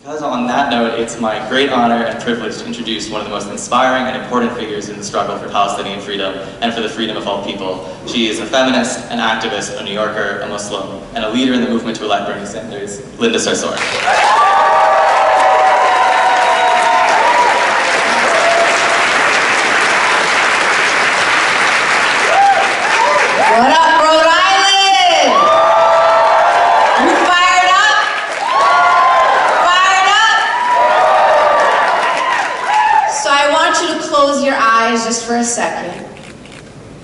Because on that note, it's my great honor and privilege to introduce one of the most inspiring and important figures in the struggle for Palestinian freedom and for the freedom of all people. She is a feminist, an activist, a New Yorker, a Muslim, and a leader in the movement to elect Bernie Sanders, Linda Sarsour. What up, Rhode Island? You fired up? Fired up? So I want you to close your eyes just for a second.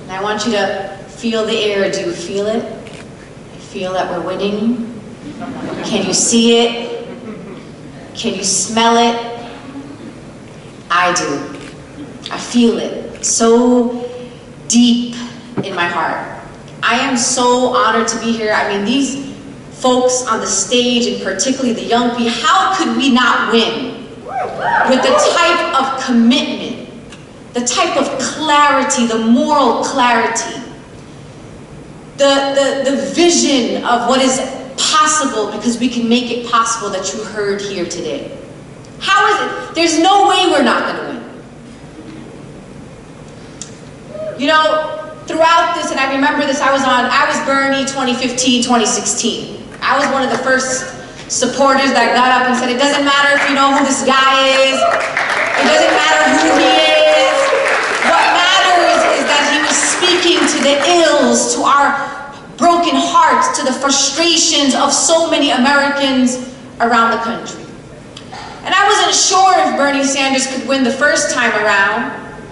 And I want you to feel the air. Do you feel it? You feel that we're winning? Can you see it? Can you smell it? I do. I feel it so deep in my heart. I am so honored to be here. I mean, these folks on the stage, and particularly the young people, how could we not win with the type of commitment, the type of clarity, the moral clarity, the vision of what is possible, because we can make it possible that you heard here today. How is it? There's no way we're not going to win. You know, throughout this, and I remember this, I was Bernie 2015, 2016. I was one of the first supporters that got up and said, it doesn't matter if you know who this guy is, it doesn't matter who he is. What matters is that he was speaking to the ills, to our broken hearts, to the frustrations of so many Americans around the country. And I wasn't sure if Bernie Sanders could win the first time around.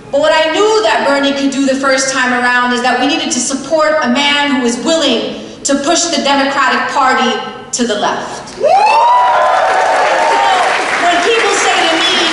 But what I knew that Bernie could do the first time around is that we needed to support a man who is willing to push the Democratic Party to the left. When people say to me,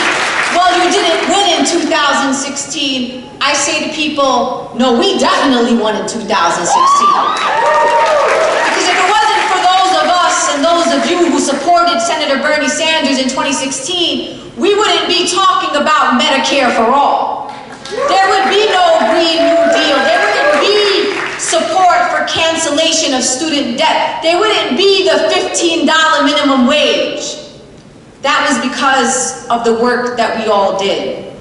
well, you didn't win in 2016, I say to people, no, we definitely won in 2016. Because if it wasn't for those of us and those of you who supported Senator Bernie Sanders in 2016, we wouldn't be talking about Medicare for all. There would be no Green New Deal. There wouldn't be support for cancellation of student debt. There wouldn't be the $15 minimum wage. That was because of the work that we all did.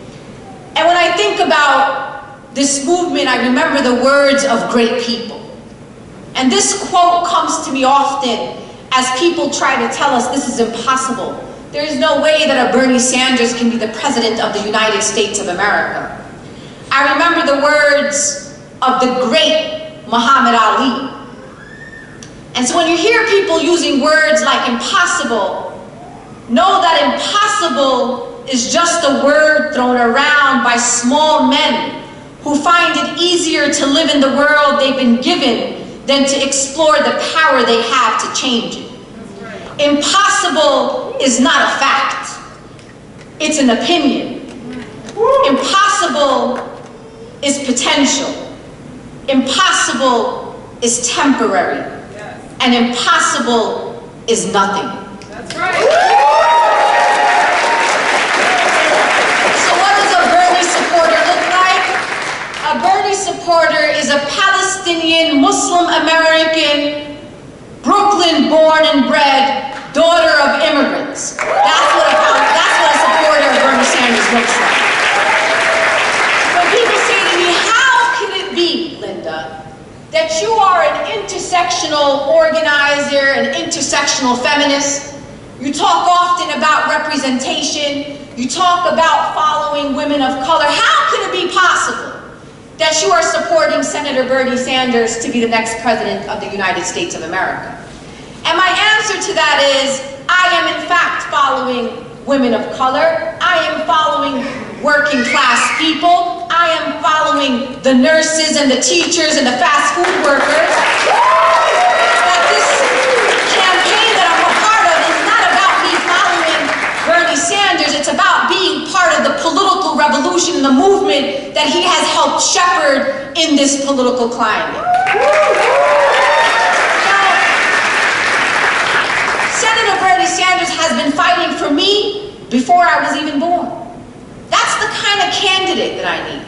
And when I think about this movement, I remember the words of great people. And this quote comes to me often as people try to tell us this is impossible. There is no way that a Bernie Sanders can be the president of the United States of America. I remember the words of the great Muhammad Ali. And so when you hear people using words like impossible, know that impossible is just a word thrown around by small men who find it easier to live in the world they've been given than to explore the power they have to change it. Impossible is not a fact. It's an opinion. Impossible is potential. Impossible is temporary. And impossible is nothing. That's right. So what does a Bernie supporter look like? A Bernie supporter is a Palestinian, Muslim American, Brooklyn born and bred, daughter of immigrants. That's what a supporter of Bernie Sanders looks like. When people say to me, how can it be, Linda, that you are an intersectional organizer, an intersectional feminist? You talk often about representation. You talk about following women of color. How can it be possible that you are supporting Senator Bernie Sanders to be the next president of the United States of America? And my answer to that is, I am in fact following women of color. I am following working class people. I am following the nurses and the teachers and the fast food workers. That this campaign that I'm a part of is not about me following Bernie Sanders. It's about being part of the political revolution and the movement that he has helped shepherd in this political climate. Senator Bernie Sanders has been fighting for me before I was even born. That's the kind of candidate that I need.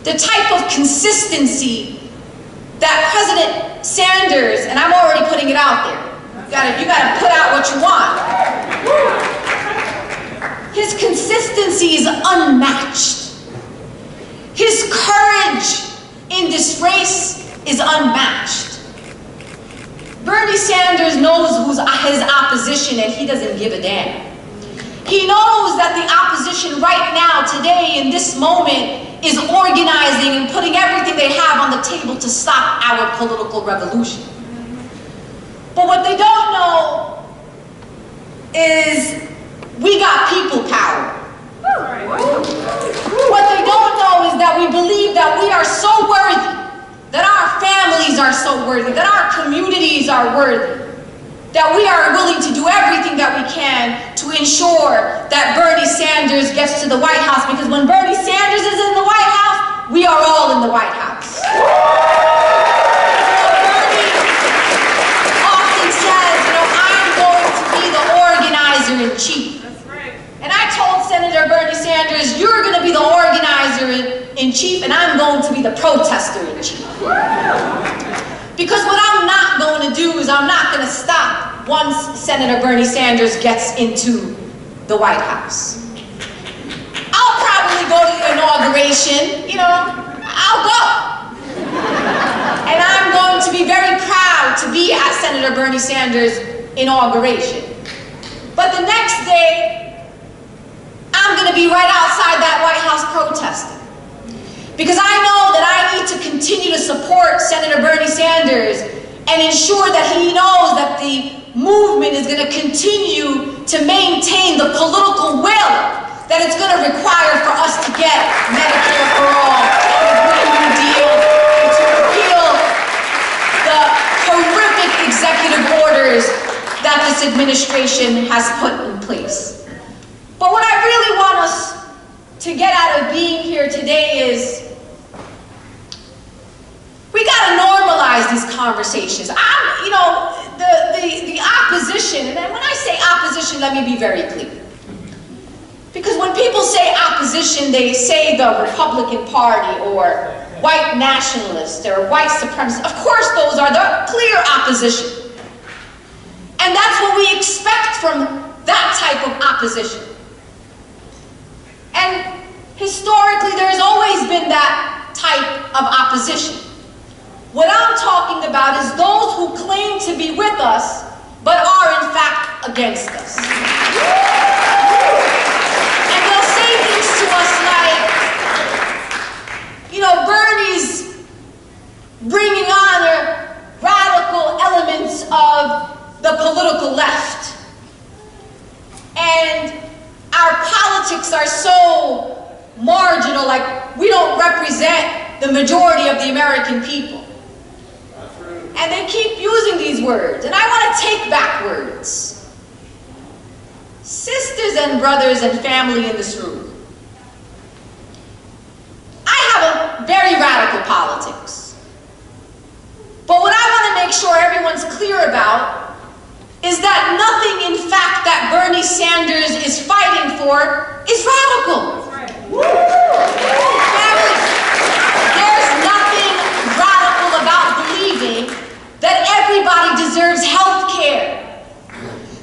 The type of consistency that President Sanders, and I'm already putting it out there. You gotta put out what you want. consistency is unmatched. His courage in this race is unmatched. Bernie Sanders knows who's his opposition and he doesn't give a damn. He knows that the opposition right now, today, in this moment, is organizing and putting everything they have on the table to stop our political revolution. But what they don't know is we got people power. What they don't know is that we believe that we are so worthy, that our families are so worthy, that our communities are worthy, that we are willing to do everything that we can to ensure that Bernie Sanders gets to the White House, because when Bernie Sanders is in the White House, we are all in the White House. Bernie often says, I'm going to be the organizer-in-chief. And I told Senator Bernie Sanders, you're going to be the organizer-in-chief, and I'm going to be the protester-in-chief. Because what I'm not going to do is I'm not going to stop once Senator Bernie Sanders gets into the White House. I'll probably go to the inauguration, I'll go. And I'm going to be very proud to be at Senator Bernie Sanders' inauguration. But the next day, I'm going to be right outside that White House protesting. Because I know that I need to continue to support Senator Bernie Sanders and ensure that he knows that the movement is going to continue to maintain the political will that it's going to require for us to get Medicare for all, the Green New Deal, and to repeal the horrific executive orders that this administration has put in place. But what I really want us to get out of being here today is we got to normalize these conversations. The opposition, and then when I say opposition, let me be very clear. Because when people say opposition, they say the Republican Party or white nationalists or white supremacists. Of course, those are the clear opposition. And that's what we expect from that type of opposition. And historically, there's always been that type of opposition. What I'm talking about is those who claim to be with us, but are in fact against us. And they'll say things to us like, Bernie's bringing on radical elements of the political left. And our politics are so marginal, like we don't represent the majority of the American people. And they keep using these words, and I want to take back words. Sisters and brothers and family in this room, I have a very radical politics. But what I want to make sure everyone's clear about is that nothing, in fact, that Bernie Sanders is fighting for is radical. Families, there's nothing radical about believing that everybody deserves health care.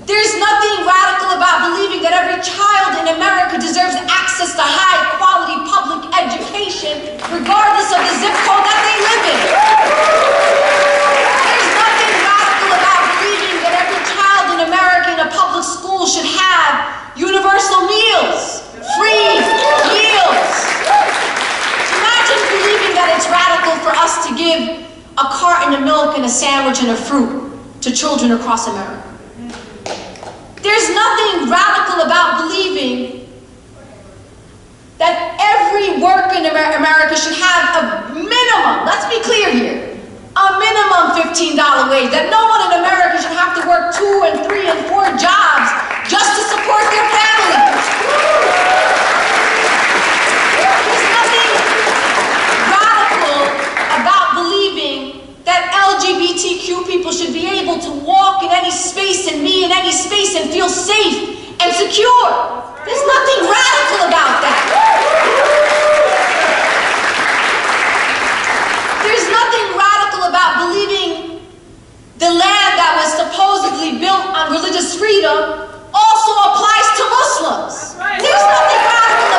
There's nothing radical about believing that every child in America deserves access to high-quality public education, regardless of the zip code that they live in. There's nothing radical about believing that every child in America in a public school should have universal meals, free meals. Imagine believing that it's radical for us to give a carton of milk and a sandwich and a fruit to children across America. There's nothing radical about believing that every worker in America should have a minimum, let's be clear here, a minimum $15 wage, that no one in America should have to work 2 and 3 and 4 jobs just to support their family. There's nothing radical about believing that LGBTQ people should be able to walk in any space and be in any space and feel safe and secure. There's nothing radical about that. There's nothing radical about believing the land that was supposedly built on religious freedom also applies to Muslims. There's nothing radical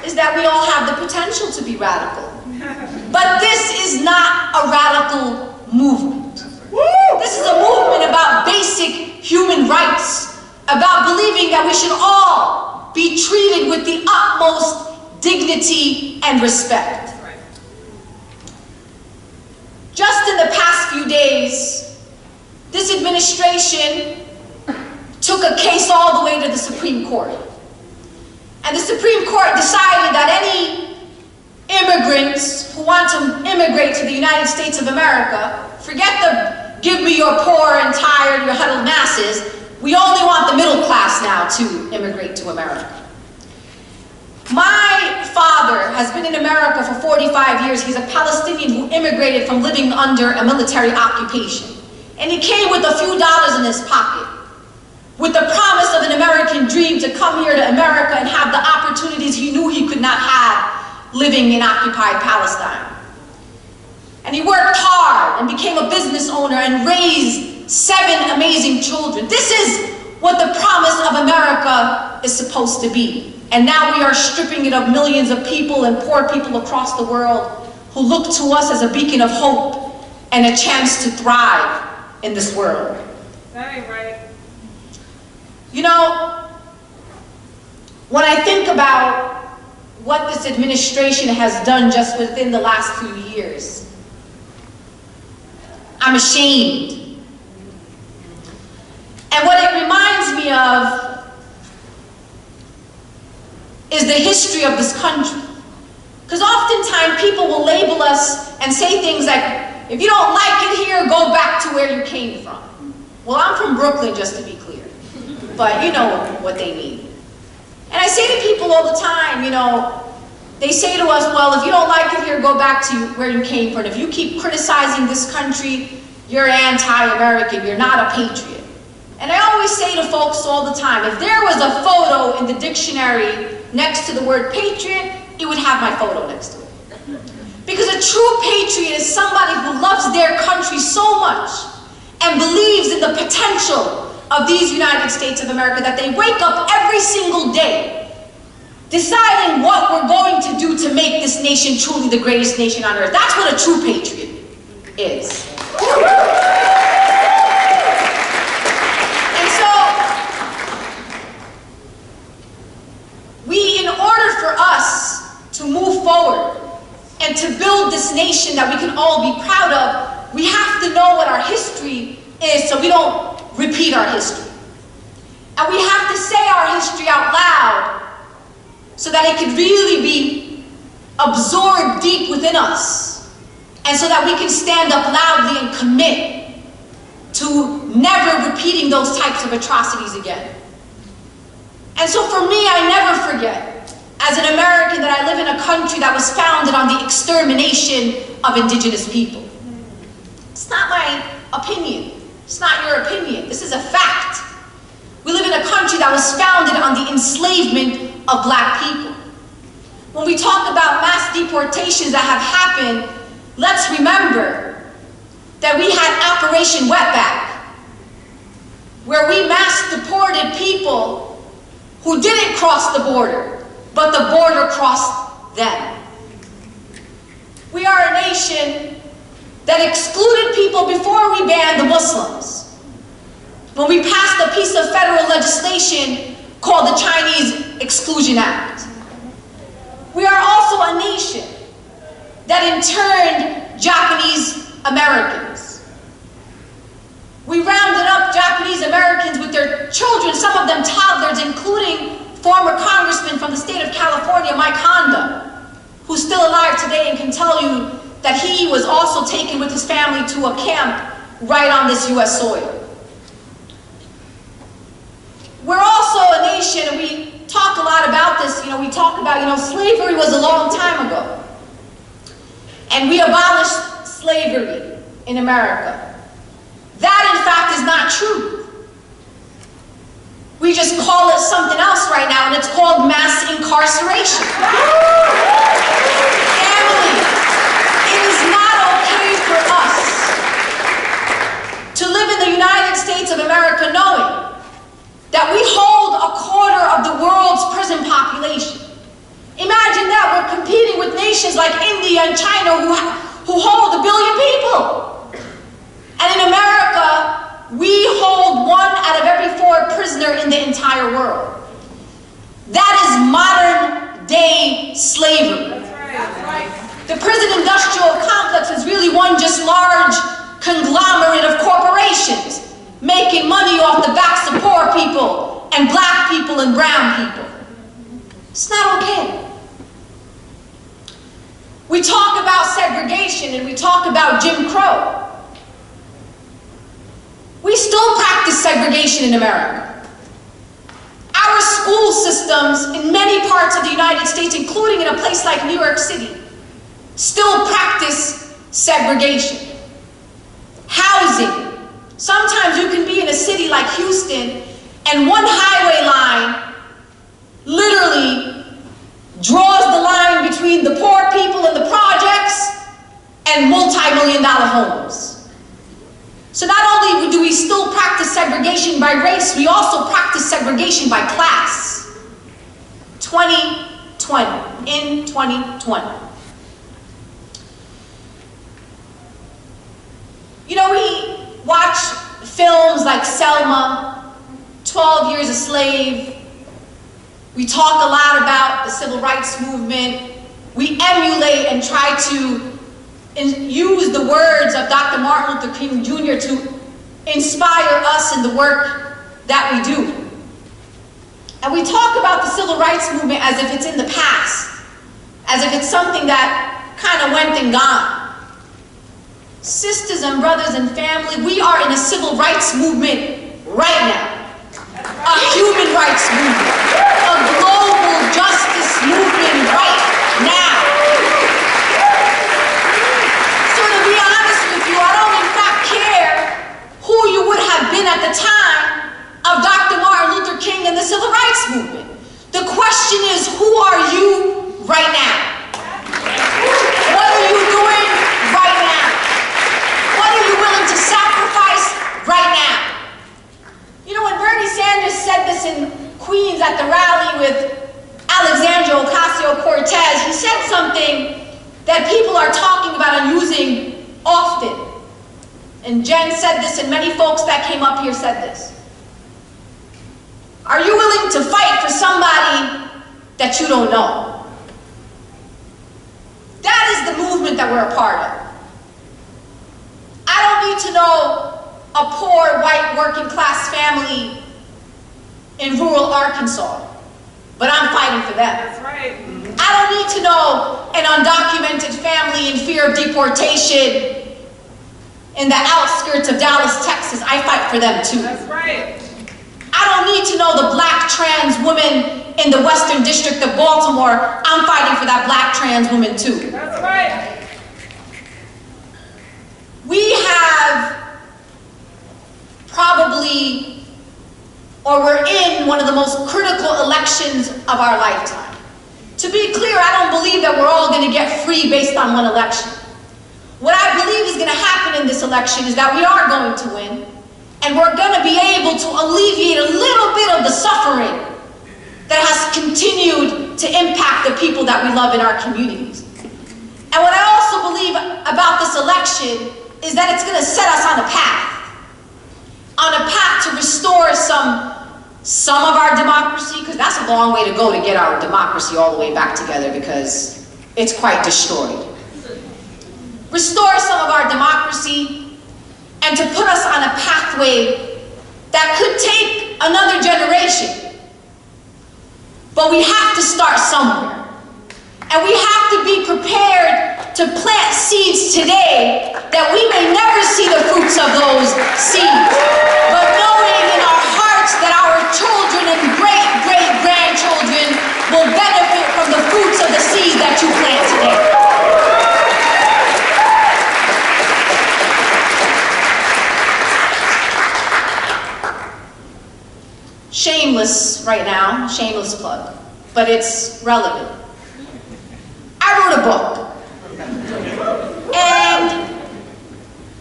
is that we all have the potential to be radical. But this is not a radical movement. This is a movement about basic human rights, about believing that we should all be treated with the utmost dignity and respect. Just in the past few days, this administration took a case all the way to the Supreme Court. And the Supreme Court decided that any immigrants who want to immigrate to the United States of America, forget the give me your poor and tired, your huddled masses, we only want the middle class now to immigrate to America. My father has been in America for 45 years. He's a Palestinian who immigrated from living under a military occupation. And he came with a few dollars in his pocket, with the promise of an American dream to come here to America and have the opportunities he knew he could not have living in occupied Palestine. And he worked hard and became a business owner and raised 7 amazing children. This is what the promise of America is supposed to be. And now we are stripping it of millions of people and poor people across the world who look to us as a beacon of hope and a chance to thrive in this world. That ain't right. You know, when I think about what this administration has done just within the last few years, I'm ashamed. And what it reminds me of is the history of this country. Because oftentimes people will label us and say things like, if you don't like it here, go back to where you came from. Well, I'm from Brooklyn, just to be clear. But you know what they mean. And I say to people all the time, you know, they say to us, well, if you don't like it here, go back to where you came from. If you keep criticizing this country, you're anti-American, you're not a patriot. And I always say to folks all the time, if there was a photo in the dictionary next to the word patriot, it would have my photo next to it. Because a true patriot is somebody who loves their country so much and believes in the potential of these United States of America that they wake up every single day deciding what we're going to do to make this nation truly the greatest nation on earth. That's what a true patriot is. And so, in order for us to move forward and to build this nation that we can all be proud of, we have to know what our history is so we don't repeat our history. And we have to say our history out loud so that it can really be absorbed deep within us, and so that we can stand up loudly and commit to never repeating those types of atrocities again. And so for me, I never forget, as an American, that I live in a country that was founded on the extermination of indigenous people. It's not my opinion. It's not your opinion. This is a fact. We live in a country that was founded on the enslavement of black people. When we talk about mass deportations that have happened, let's remember that we had Operation Wetback, where we mass deported people who didn't cross the border, but the border crossed them. We are a nation that excluded people before we banned the Muslims. When we passed a piece of federal legislation called the Chinese Exclusion Act. We are also a nation that interned Japanese Americans. We rounded up Japanese Americans with their children, some of them toddlers, including former congressman from the state of California, Mike Honda, who's still alive today and can tell you that he was also taken with his family to a camp right on this US soil. We're also a nation, and we talk a lot about this, we talk about, slavery was a long time ago. And we abolished slavery in America. That, in fact, is not true. We just call it something else right now, and it's called mass incarceration. Family, it is not okay for us to live in the United States of America knowing that we hold a quarter of the world's prison population. Imagine with nations like India and China who hold 1 billion people. And in America, we hold 1 out of every 4 prisoner in the entire world. That is modern day slavery. That's right. The prison industrial complex is really one just large conglomerate of corporations making money off the backs of poor people and black people and brown people. It's not okay. We talk about segregation and we talk about Jim Crow. We still practice segregation in America. Our school systems in many parts of the United States, including in a place like New York City, still practice segregation. Housing. Sometimes you can be in a city like Houston and one highway line literally draws the line between the poor people in the projects and multi-million-dollar homes. So not only do we still practice segregation by race, we also practice segregation by class. 2020, in 2020. You know, we watch films like Selma, 12 Years a Slave. We talk a lot about the civil rights movement. We emulate and try to use the words of Dr. Martin Luther King Jr. to inspire us in the work that we do. And we talk about the civil rights movement as if it's in the past, as if it's something that kind of went and gone. Sisters and brothers and family, we are in a civil rights movement right now. A human rights movement. A global justice movement right now. So to be honest with you, I don't in fact care who you would have been at the time of Dr. Martin Luther King and the civil rights movement. The question is, who are you right now? What are you doing right now? What are you willing to sacrifice right now? You know, when Bernie Sanders said this in Queens at the rally with Alexandria Ocasio-Cortez, he said something that people are talking about and using often. And Jen said this, and many folks that came up here said this. Are you willing to fight for somebody that you don't know? That is the movement that we're a part of. I don't need to know a poor, white, working class family in rural Arkansas, but I'm fighting for them. That's right. I don't need to know an undocumented family in fear of deportation in the outskirts of Dallas, Texas. I fight for them too. That's right. I don't need to know the black trans woman in the Western District of Baltimore. I'm fighting for that black trans woman too. That's right. We have probably, or we're in one of the most critical elections of our lifetime. To be clear, I don't believe that we're all going to get free based on one election. What I believe is going to happen in this election is that we are going to win, and we're going to be able to alleviate a little bit of the suffering that has continued to impact the people that we love in our communities. And what I also believe about this election is that it's going to set us on a path to restore some of our democracy, because that's a long way to go to get our democracy all the way back together, because it's quite destroyed. Restore some of our democracy and to put us on a pathway that could take another generation. But we have to start somewhere. And we have to be prepared to plant seeds today that we may never see the fruits of those seeds. But knowing in our hearts that our children and great-great-grandchildren will benefit from the fruits of the seeds that you plant today. Shameless right now, shameless plug, but it's relevant. I wrote a book, and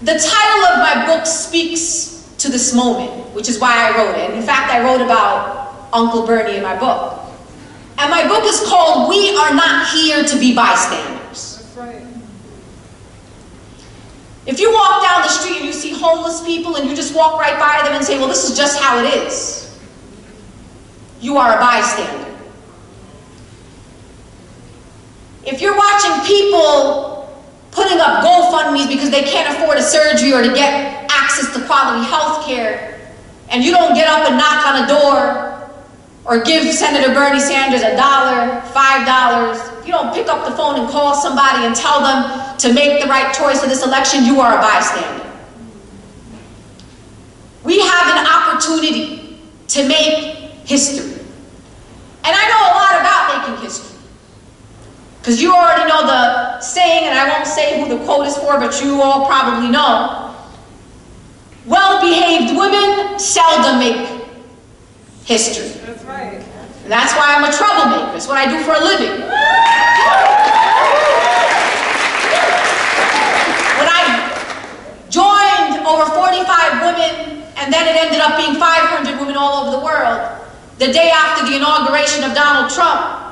the title of my book speaks to this moment, which is why I wrote it. And in fact, I wrote about Uncle Bernie in my book. And my book is called We Are Not Here to Be Bystanders. That's right. If you walk down the street and you see homeless people and you just walk right by them and say, well, this is just how it is, you are a bystander. If you're watching people putting up GoFundMes because they can't afford a surgery or to get access to quality health care, and you don't get up and knock on a door or give Senator Bernie Sanders $1, $5, you don't pick up the phone and call somebody and tell them to make the right choice for this election, you are a bystander. We have an opportunity to make history. And I know a lot about making history. Because you already know the saying, and I won't say who the quote is for, but you all probably know. Well-behaved women seldom make history. That's right. And that's why I'm a troublemaker. It's what I do for a living. When I joined over 45 women, and then it ended up being 500 women all over the world, the day after the inauguration of Donald Trump,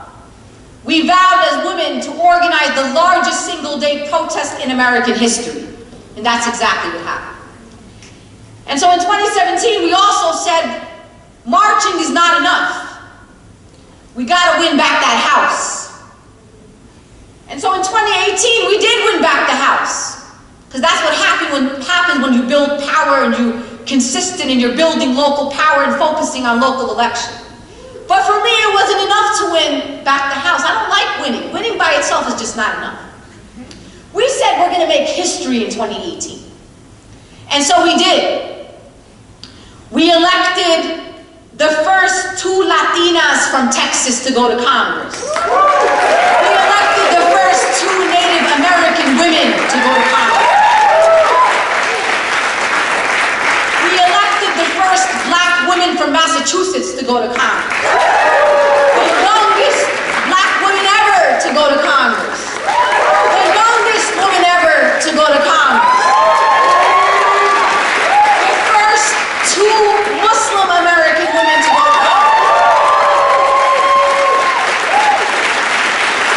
we vowed as women to organize the largest single-day protest in American history. And that's exactly what happened. And so in 2017, we also said, marching is not enough. We got to win back that house. And so in 2018, we did win back the house. Because that's what happens when you build power and you're consistent and you're building local power and focusing on local elections. But for me, it wasn't enough to win back the house. I don't like winning. Winning by itself is just not enough. We said we're going to make history in 2018. And so we did. We elected the first 2 Latinas from Texas to go to Congress. We elected the first 2 Native American women to go to Congress. We elected the first black woman from Massachusetts to go to Congress. The youngest black woman ever to go to Congress. The youngest woman ever to go to Congress. The first 2 Muslim American women to go to Congress.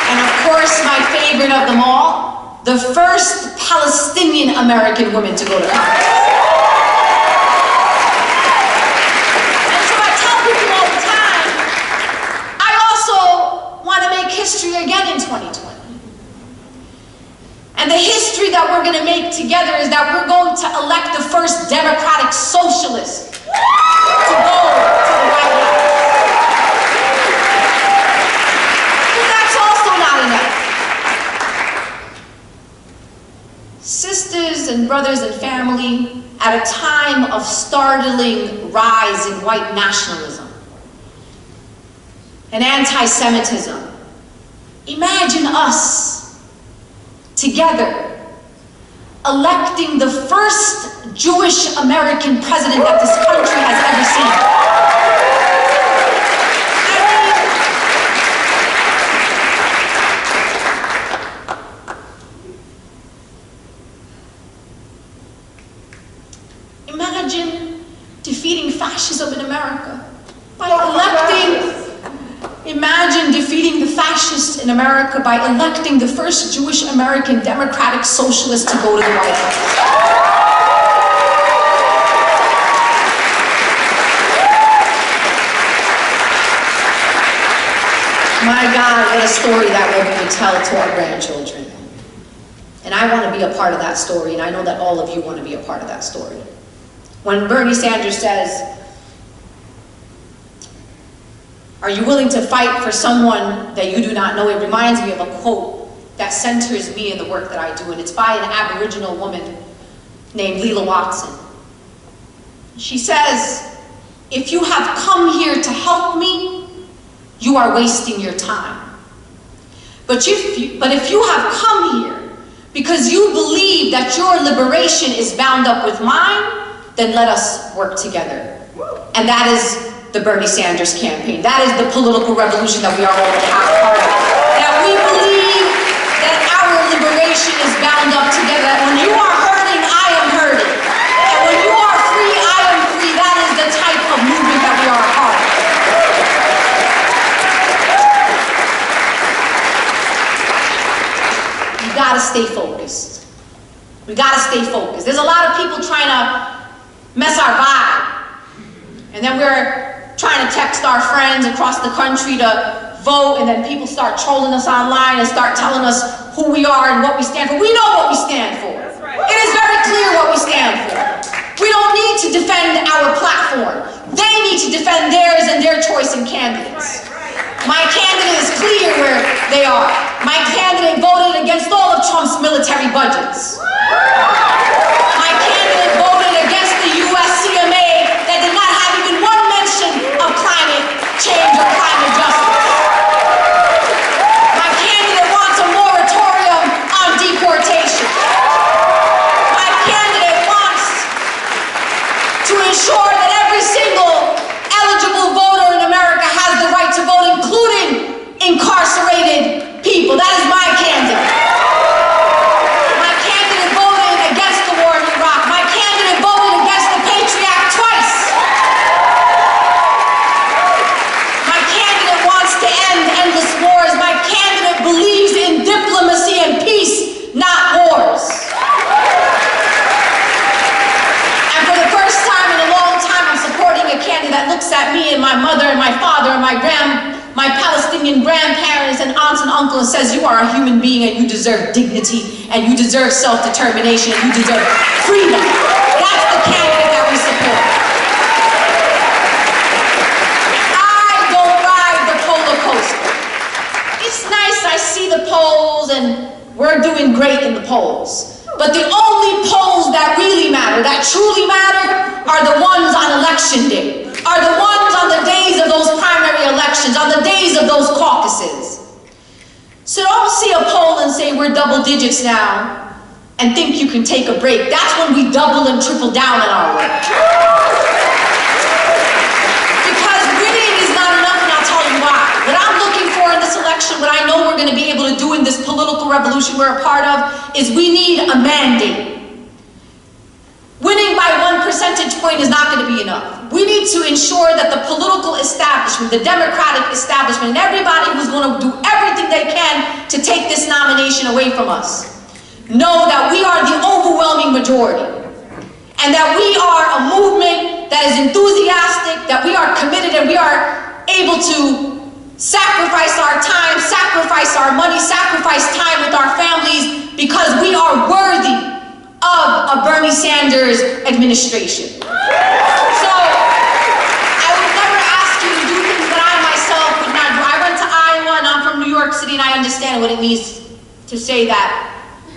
And of course, my favorite of them all, the first Palestinian American woman to go to Congress. History again in 2020. And the history that we're going to make together is that we're going to elect the first democratic socialist to go to the White House. But that's also not enough. Sisters and brothers and family, at a time of startling rise in white nationalism and anti-Semitism, imagine us together electing the first Jewish American president that this country has ever seen. Imagine defeating fascism in America by electing. Imagine defeating the fascists in America by electing the first Jewish American democratic socialist to go to the White House. My God, what a story that we're going to tell to our grandchildren. And I want to be a part of that story, and I know that all of you want to be a part of that story. When Bernie Sanders says, are you willing to fight for someone that you do not know? It reminds me of a quote that centers me in the work that I do, and it's by an Aboriginal woman named Leela Watson. She says, if you have come here to help me, you are wasting your time. But if you have come here because you believe that your liberation is bound up with mine, then let us work together. And that is the Bernie Sanders campaign. That is the political revolution that we are all part of. That we believe that our liberation is bound up together. That when you are hurting, I am hurting. And when you are free, I am free. That is the type of movement that we are a part of. gotta stay focused. We gotta stay focused. There's a lot of people trying to mess our vibe. And then we're trying to text our friends across the country to vote, and then people start trolling us online and start telling us who we are and what we stand for. We know what we stand for. It is very clear what we stand for. We don't need to defend our platform. They need to defend theirs and their choice in candidates. My candidate is clear where they are. My candidate voted against all of Trump's military budgets. My candidate voted against the US CMA that did not have even one mention of climate change or climate justice. My candidate wants a moratorium on deportation. My candidate wants to ensure that every single eligible voter in America has the right to vote, including incarcerated people. That is my candidate. My candidate voted against the war in Iraq. My candidate voted against the Patriot Act twice. My candidate wants to end endless wars. My candidate believes in diplomacy and peace, not wars. And for the first time in a long time, I'm supporting a candidate that looks at me and my mother and my father and my Palestinian grandparents and aunts and uncles and says, you are a human being and you deserve dignity and you deserve self-determination and you deserve freedom. That's the candidate that we support. I don't ride the roller coaster. It's nice, I see the polls and we're doing great in the polls. But the only polls that really matter, that truly matter, are the ones on election day, are the ones on the days of those primary elections, on the days of those caucuses. So don't see a poll and say we're double digits now and think you can take a break. That's when we double and triple down on our work. Because winning is not enough, and I'll tell you why. What I'm looking for in this election, what I know we're going to be able to do in this political revolution we're a part of, is we need a mandate. Winning by 1 percentage point is not going to be enough. We need to ensure that the political establishment, the Democratic establishment, and everybody who's going to do everything they can to take this nomination away from us, know that we are the overwhelming majority, and that we are a movement that is enthusiastic, that we are committed, and we are able to sacrifice our time, sacrifice our money, sacrifice time with our families, because we are worthy of a Bernie Sanders administration. So, I would never ask you to do things that I myself would not do. I went to Iowa and I'm from New York City and I understand what it means to say that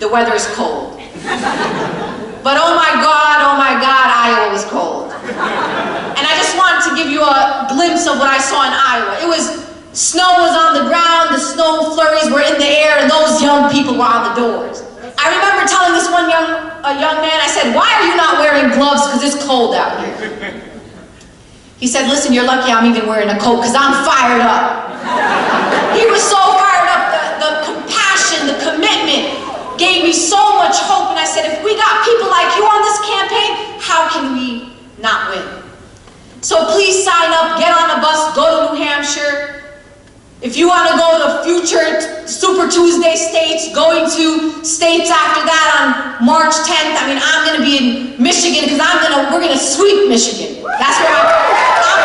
the weather is cold. But oh my God, Iowa was cold. And I just wanted to give you a glimpse of what I saw in Iowa. Snow was on the ground, the snow flurries were in the air, and those young people were on the doors. I remember telling this one young man, I said, why are you not wearing gloves? Because it's cold out here. He said, listen, you're lucky I'm even wearing a coat because I'm fired up. He was so fired up. The compassion, the commitment gave me so much hope. And I said, if we got people like you on this campaign, how can we not win? So please sign up, get on a bus, go to New Hampshire. If you want to go to future Super Tuesday states, going to states after that on March 10th, I mean, I'm going to be in Michigan because we're going to sweep Michigan. That's where I'm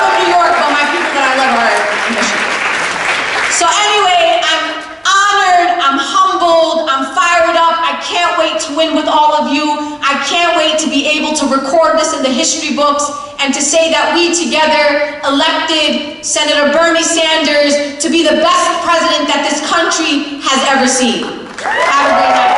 from New York, but my people that I love are in Michigan. So anyway, I'm honored, I'm humbled, I'm fired up. I can't wait to win with all of you. I can't wait to be able to record this in the history books and to say that we together elected Senator Bernie Sanders to be the best president that this country has ever seen. Have a great night.